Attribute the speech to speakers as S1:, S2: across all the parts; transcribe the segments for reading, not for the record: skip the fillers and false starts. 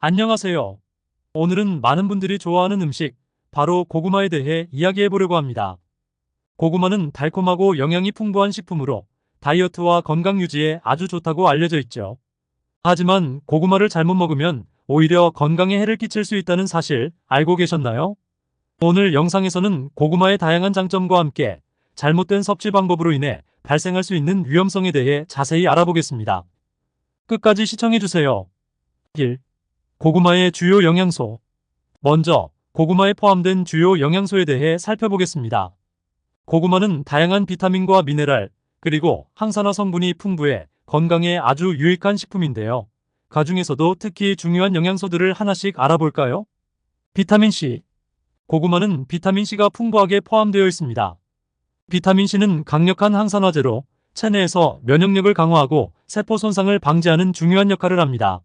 S1: 안녕하세요. 오늘은 많은 분들이 좋아하는 음식, 바로 고구마에 대해 이야기해 보려고 합니다. 고구마는 달콤하고 영양이 풍부한 식품으로 다이어트와 건강 유지에 아주 좋다고 알려져 있죠. 하지만 고구마를 잘못 먹으면 오히려 건강에 해를 끼칠 수 있다는 사실 알고 계셨나요? 오늘 영상에서는 고구마의 다양한 장점과 함께 잘못된 섭취 방법으로 인해 발생할 수 있는 위험성에 대해 자세히 알아보겠습니다. 끝까지 시청해 주세요. 1. 고구마의 주요 영양소. 먼저 고구마에 포함된 주요 영양소에 대해 살펴보겠습니다. 고구마는 다양한 비타민과 미네랄, 그리고 항산화 성분이 풍부해 건강에 아주 유익한 식품인데요. 그중에서도 특히 중요한 영양소들을 하나씩 알아볼까요? 비타민C. 고구마는 비타민C가 풍부하게 포함되어 있습니다. 비타민C는 강력한 항산화제로 체내에서 면역력을 강화하고 세포 손상을 방지하는 중요한 역할을 합니다.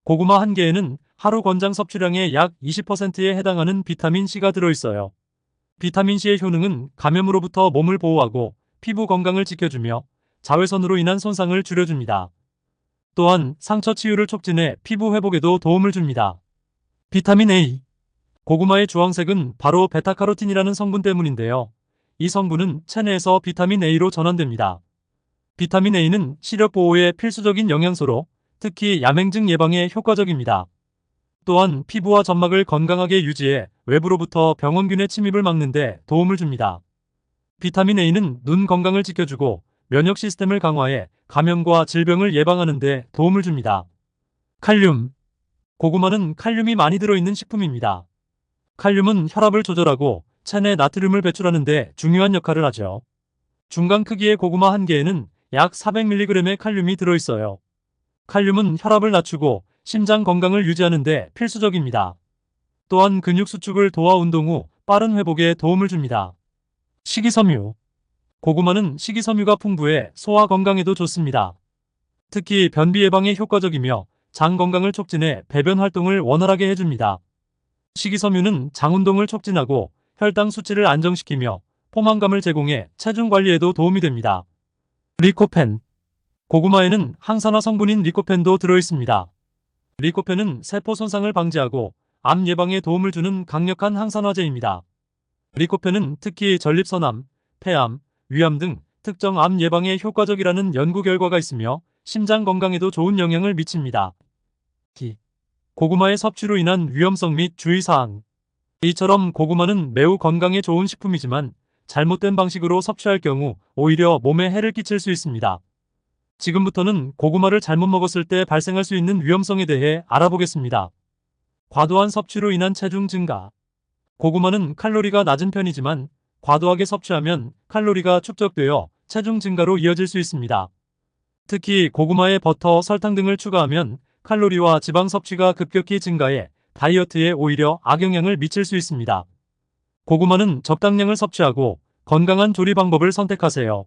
S1: 고구마 한 개에는 하루 권장 섭취량의 약 20%에 해당하는 비타민C가 들어있어요. 비타민C의 효능은 감염으로부터 몸을 보호하고 피부 건강을 지켜주며 자외선으로 인한 손상을 줄여줍니다. 또한 상처 치유를 촉진해 피부 회복에도 도움을 줍니다. 비타민 A. 고구마의 주황색은 바로 베타카로틴이라는 성분 때문인데요. 이 성분은 체내에서 비타민 A로 전환됩니다. 비타민 A는 시력 보호에 필수적인 영양소로 특히 야맹증 예방에 효과적입니다. 또한 피부와 점막을 건강하게 유지해 외부로부터 병원균의 침입을 막는 데 도움을 줍니다. 비타민 A는 눈 건강을 지켜주고 면역 시스템을 강화해 감염과 질병을 예방하는 데 도움을 줍니다. 칼륨. 고구마는 칼륨이 많이 들어있는 식품입니다. 칼륨은 혈압을 조절하고 체내 나트륨을 배출하는 데 중요한 역할을 하죠. 중간 크기의 고구마 한 개에는 약 400mg의 칼륨이 들어있어요. 칼륨은 혈압을 낮추고 심장 건강을 유지하는 데 필수적입니다. 또한 근육 수축을 도와 운동 후 빠른 회복에 도움을 줍니다. 식이섬유. 고구마는 식이섬유가 풍부해 소화 건강에도 좋습니다. 특히 변비 예방에 효과적이며 장 건강을 촉진해 배변 활동을 원활하게 해줍니다. 식이섬유는 장 운동을 촉진하고 혈당 수치를 안정시키며 포만감을 제공해 체중 관리에도 도움이 됩니다. 리코펜. 고구마에는 항산화 성분인 리코펜도 들어있습니다. 리코펜은 세포 손상을 방지하고 암 예방에 도움을 주는 강력한 항산화제입니다. 리코펜은 특히 전립선암, 폐암, 위암 등 특정 암 예방에 효과적이라는 연구 결과가 있으며 심장 건강에도 좋은 영향을 미칩니다. 고구마의 섭취로 인한 위험성 및 주의사항. 이처럼 고구마는 매우 건강에 좋은 식품이지만 잘못된 방식으로 섭취할 경우 오히려 몸에 해를 끼칠 수 있습니다. 지금부터는 고구마를 잘못 먹었을 때 발생할 수 있는 위험성에 대해 알아보겠습니다. 과도한 섭취로 인한 체중 증가. 고구마는 칼로리가 낮은 편이지만 과도하게 섭취하면 칼로리가 축적되어 체중 증가로 이어질 수 있습니다. 특히 고구마에 버터, 설탕 등을 추가하면 칼로리와 지방 섭취가 급격히 증가해 다이어트에 오히려 악영향을 미칠 수 있습니다. 고구마는 적당량을 섭취하고 건강한 조리 방법을 선택하세요.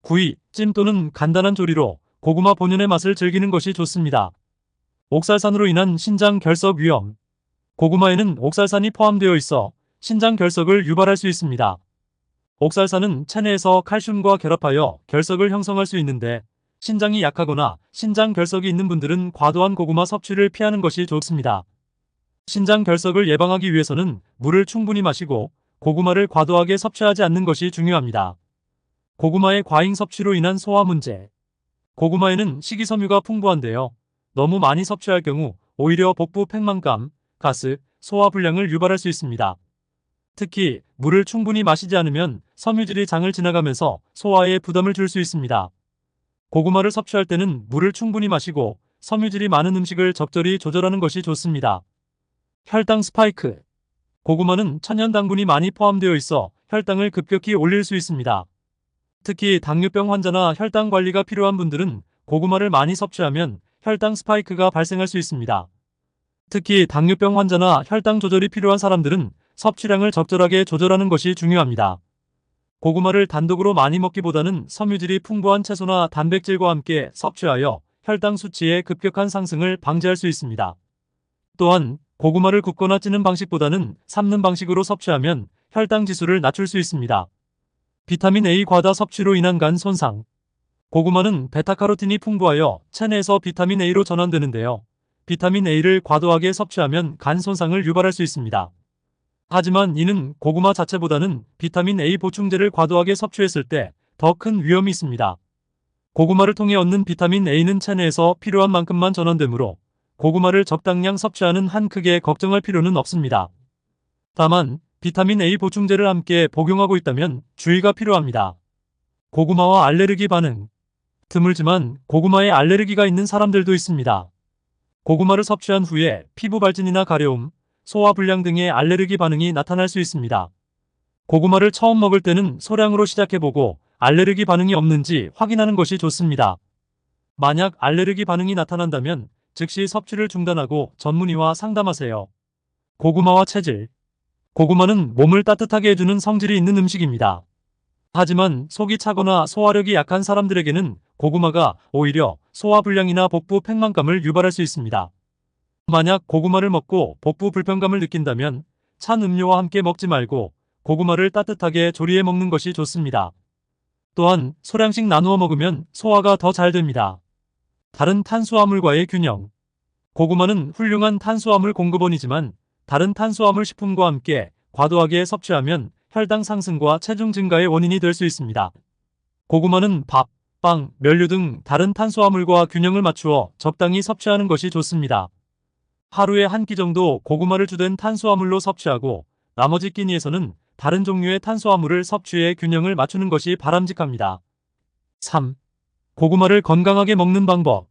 S1: 구이, 찜 또는 간단한 조리로 고구마 본연의 맛을 즐기는 것이 좋습니다. 옥살산으로 인한 신장 결석 위험. 고구마에는 옥살산이 포함되어 있어 신장 결석을 유발할 수 있습니다. 옥살산은 체내에서 칼슘과 결합하여 결석을 형성할 수 있는데 신장이 약하거나 신장 결석이 있는 분들은 과도한 고구마 섭취를 피하는 것이 좋습니다. 신장 결석을 예방하기 위해서는 물을 충분히 마시고 고구마를 과도하게 섭취하지 않는 것이 중요합니다. 고구마의 과잉 섭취로 인한 소화 문제. 고구마에는 식이섬유가 풍부한데요. 너무 많이 섭취할 경우 오히려 복부 팽만감, 가스, 소화 불량을 유발할 수 있습니다. 특히 물을 충분히 마시지 않으면 섬유질이 장을 지나가면서 소화에 부담을 줄 수 있습니다. 고구마를 섭취할 때는 물을 충분히 마시고 섬유질이 많은 음식을 적절히 조절하는 것이 좋습니다. 혈당 스파이크. 고구마는 천연 당분이 많이 포함되어 있어 혈당을 급격히 올릴 수 있습니다. 특히 당뇨병 환자나 혈당 관리가 필요한 분들은 고구마를 많이 섭취하면 혈당 스파이크가 발생할 수 있습니다. 특히 당뇨병 환자나 혈당 조절이 필요한 사람들은 섭취량을 적절하게 조절하는 것이 중요합니다. 고구마를 단독으로 많이 먹기보다는 섬유질이 풍부한 채소나 단백질과 함께 섭취하여 혈당 수치의 급격한 상승을 방지할 수 있습니다. 또한 고구마를 굽거나 찌는 방식보다는 삶는 방식으로 섭취하면 혈당 지수를 낮출 수 있습니다. 비타민 A 과다 섭취로 인한 간 손상. 고구마는 베타카로틴이 풍부하여 체내에서 비타민 A로 전환되는데요. 비타민 A를 과도하게 섭취하면 간 손상을 유발할 수 있습니다. 하지만 이는 고구마 자체보다는 비타민 A 보충제를 과도하게 섭취했을 때 더 큰 위험이 있습니다. 고구마를 통해 얻는 비타민 A는 체내에서 필요한 만큼만 전환되므로 고구마를 적당량 섭취하는 한 크게 걱정할 필요는 없습니다. 다만 비타민 A 보충제를 함께 복용하고 있다면 주의가 필요합니다. 고구마와 알레르기 반응. 드물지만 고구마에 알레르기가 있는 사람들도 있습니다. 고구마를 섭취한 후에 피부 발진이나 가려움, 소화불량 등의 알레르기 반응이 나타날 수 있습니다. 고구마를 처음 먹을 때는 소량으로 시작해보고 알레르기 반응이 없는지 확인하는 것이 좋습니다. 만약 알레르기 반응이 나타난다면 즉시 섭취를 중단하고 전문의와 상담하세요. 고구마와 체질. 고구마는 몸을 따뜻하게 해주는 성질이 있는 음식입니다. 하지만 속이 차거나 소화력이 약한 사람들에게는 고구마가 오히려 소화불량이나 복부 팽만감을 유발할 수 있습니다. 만약 고구마를 먹고 복부 불편감을 느낀다면 찬 음료와 함께 먹지 말고 고구마를 따뜻하게 조리해 먹는 것이 좋습니다. 또한 소량씩 나누어 먹으면 소화가 더 잘 됩니다. 다른 탄수화물과의 균형. 고구마는 훌륭한 탄수화물 공급원이지만 다른 탄수화물 식품과 함께 과도하게 섭취하면 혈당 상승과 체중 증가의 원인이 될 수 있습니다. 고구마는 밥, 빵, 면류 등 다른 탄수화물과 균형을 맞추어 적당히 섭취하는 것이 좋습니다. 하루에 한 끼 정도 고구마를 주된 탄수화물로 섭취하고 나머지 끼니에서는 다른 종류의 탄수화물을 섭취해 균형을 맞추는 것이 바람직합니다. 3. 고구마를 건강하게 먹는 방법.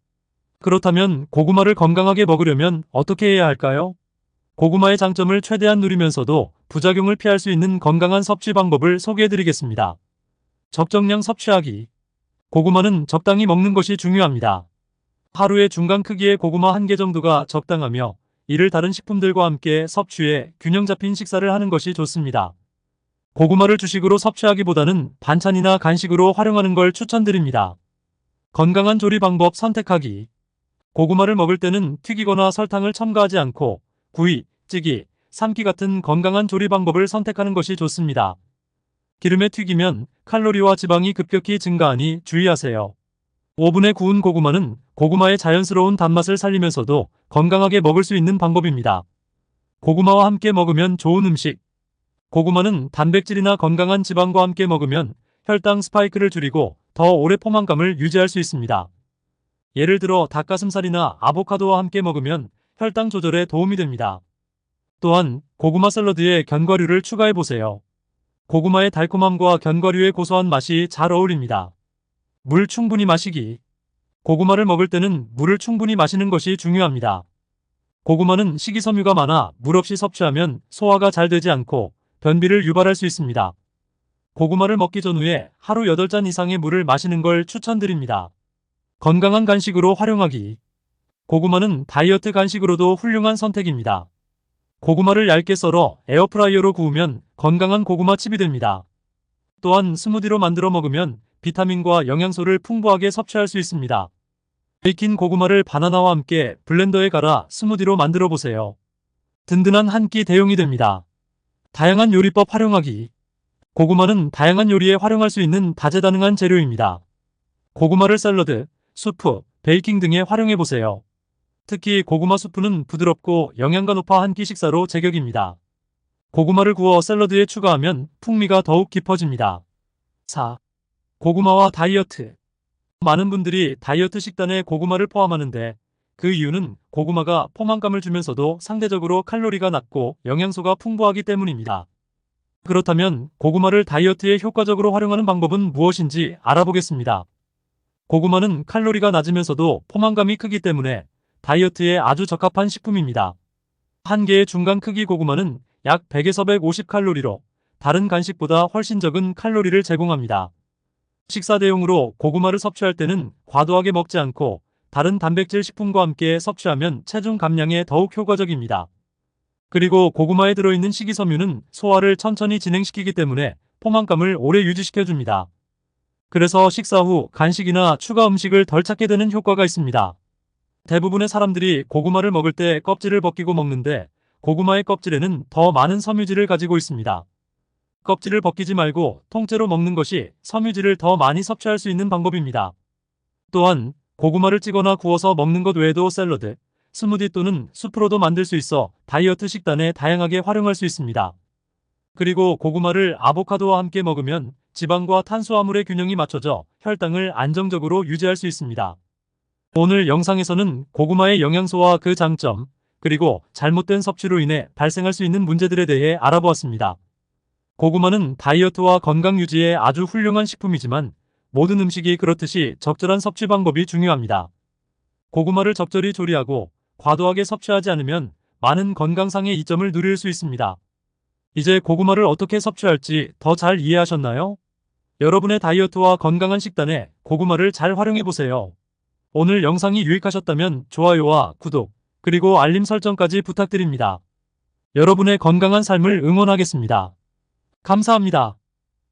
S1: 그렇다면 고구마를 건강하게 먹으려면 어떻게 해야 할까요? 고구마의 장점을 최대한 누리면서도 부작용을 피할 수 있는 건강한 섭취 방법을 소개해드리겠습니다. 적정량 섭취하기. 고구마는 적당히 먹는 것이 중요합니다. 하루에 중간 크기의 고구마 1개 정도가 적당하며 이를 다른 식품들과 함께 섭취해 균형 잡힌 식사를 하는 것이 좋습니다. 고구마를 주식으로 섭취하기보다는 반찬이나 간식으로 활용하는 걸 추천드립니다. 건강한 조리 방법 선택하기. 고구마를 먹을 때는 튀기거나 설탕을 첨가하지 않고 구이, 찌기, 삶기 같은 건강한 조리 방법을 선택하는 것이 좋습니다. 기름에 튀기면 칼로리와 지방이 급격히 증가하니 주의하세요. 오븐에 구운 고구마는 고구마의 자연스러운 단맛을 살리면서도 건강하게 먹을 수 있는 방법입니다. 고구마와 함께 먹으면 좋은 음식. 고구마는 단백질이나 건강한 지방과 함께 먹으면 혈당 스파이크를 줄이고 더 오래 포만감을 유지할 수 있습니다. 예를 들어 닭가슴살이나 아보카도와 함께 먹으면 혈당 조절에 도움이 됩니다. 또한 고구마 샐러드에 견과류를 추가해보세요. 고구마의 달콤함과 견과류의 고소한 맛이 잘 어울립니다. 물 충분히 마시기. 고구마를 먹을 때는 물을 충분히 마시는 것이 중요합니다. 고구마는 식이섬유가 많아 물 없이 섭취하면 소화가 잘 되지 않고 변비를 유발할 수 있습니다. 고구마를 먹기 전후에 하루 8잔 이상의 물을 마시는 걸 추천드립니다. 건강한 간식으로 활용하기. 고구마는 다이어트 간식으로도 훌륭한 선택입니다. 고구마를 얇게 썰어 에어프라이어로 구우면 건강한 고구마 칩이 됩니다. 또한 스무디로 만들어 먹으면 비타민과 영양소를 풍부하게 섭취할 수 있습니다. 익힌 고구마를 바나나와 함께 블렌더에 갈아 스무디로 만들어 보세요. 든든한 한 끼 대용이 됩니다. 다양한 요리법 활용하기. 고구마는 다양한 요리에 활용할 수 있는 다재다능한 재료입니다. 고구마를 샐러드, 수프, 베이킹 등에 활용해보세요. 특히 고구마 수프는 부드럽고 영양가 높아 한 끼 식사로 제격입니다. 고구마를 구워 샐러드에 추가하면 풍미가 더욱 깊어집니다. 4. 고구마와 다이어트. 많은 분들이 다이어트 식단에 고구마를 포함하는데 그 이유는 고구마가 포만감을 주면서도 상대적으로 칼로리가 낮고 영양소가 풍부하기 때문입니다. 그렇다면 고구마를 다이어트에 효과적으로 활용하는 방법은 무엇인지 알아보겠습니다. 고구마는 칼로리가 낮으면서도 포만감이 크기 때문에 다이어트에 아주 적합한 식품입니다. 한 개의 중간 크기 고구마는 약 100에서 150칼로리로 다른 간식보다 훨씬 적은 칼로리를 제공합니다. 식사 대용으로 고구마를 섭취할 때는 과도하게 먹지 않고 다른 단백질 식품과 함께 섭취하면 체중 감량에 더욱 효과적입니다. 그리고 고구마에 들어있는 식이섬유는 소화를 천천히 진행시키기 때문에 포만감을 오래 유지시켜줍니다. 그래서 식사 후 간식이나 추가 음식을 덜 찾게 되는 효과가 있습니다. 대부분의 사람들이 고구마를 먹을 때 껍질을 벗기고 먹는데 고구마의 껍질에는 더 많은 섬유질을 가지고 있습니다. 껍질을 벗기지 말고 통째로 먹는 것이 섬유질을 더 많이 섭취할 수 있는 방법입니다. 또한 고구마를 찌거나 구워서 먹는 것 외에도 샐러드, 스무디 또는 수프로도 만들 수 있어 다이어트 식단에 다양하게 활용할 수 있습니다. 그리고 고구마를 아보카도와 함께 먹으면 지방과 탄수화물의 균형이 맞춰져 혈당을 안정적으로 유지할 수 있습니다. 오늘 영상에서는 고구마의 영양소와 그 장점, 그리고 잘못된 섭취로 인해 발생할 수 있는 문제들에 대해 알아보았습니다. 고구마는 다이어트와 건강 유지에 아주 훌륭한 식품이지만 모든 음식이 그렇듯이 적절한 섭취 방법이 중요합니다. 고구마를 적절히 조리하고 과도하게 섭취하지 않으면 많은 건강상의 이점을 누릴 수 있습니다. 이제 고구마를 어떻게 섭취할지 더 잘 이해하셨나요? 여러분의 다이어트와 건강한 식단에 고구마를 잘 활용해보세요. 오늘 영상이 유익하셨다면 좋아요와 구독, 그리고 알림 설정까지 부탁드립니다. 여러분의 건강한 삶을 응원하겠습니다. 감사합니다.